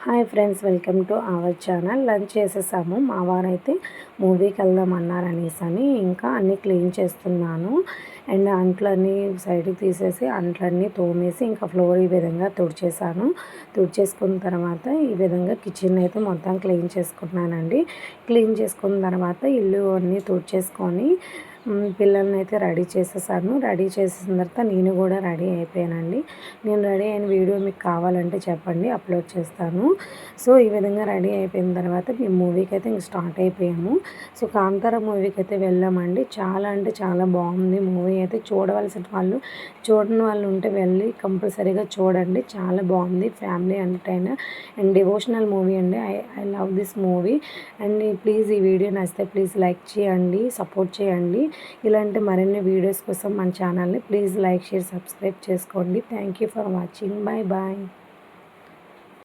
Hi friends, welcome to our channel. Lunch చేసేసాము. మా వారైతే మూవీకి వెళ్దాం అన్నారనేసి ఇంకా అన్నీ క్లీన్ చేస్తున్నాను. అండ్ అంట్లన్నీ సైడ్కి తీసేసి అంట్లన్నీ తోమేసి ఇంకా ఫ్లోర్ ఈ విధంగా తుడిచేసాను. తుడిచేసుకున్న తర్వాత ఈ విధంగా కిచెన్ అయితే మొత్తం క్లీన్ చేసుకున్నానండి. క్లీన్ చేసుకున్న తర్వాత ఇల్లు అన్నీ తుడిచేసుకొని పిల్లల్ని అయితే రెడీ చేసేసాను. రెడీ చేసిన తర్వాత నేను కూడా రెడీ అయిపోయానండి. నేను రెడీ అయిన వీడియో మీకు కావాలంటే చెప్పండి, అప్లోడ్ చేస్తాను. సో ఈ విధంగా రెడీ అయిపోయిన తర్వాత మేము మూవీకి అయితే ఇంక స్టార్ట్ అయిపోయాము. సో కాంతార మూవీకి అయితే వెళ్ళామండి. చాలా అంటే చాలా బాగుంది మూవీ అయితే. చూడవలసిన వాళ్ళు, చూడని వాళ్ళు ఉంటే వెళ్ళి కంపల్సరీగా చూడండి. చాలా బాగుంది. Family entertainer and devotional movie అండి. I love this movie. And please ఈ వీడియో నచ్చితే ప్లీజ్ లైక్ చేయండి, సపోర్ట్ చేయండి. ఇలాంటి మరిన్ని వీడియోస్ కోసం మన ఛానల్ని ప్లీజ్ లైక్, షేర్, సబ్స్క్రైబ్ చేసుకోండి. Thank you for watching. Bye bye.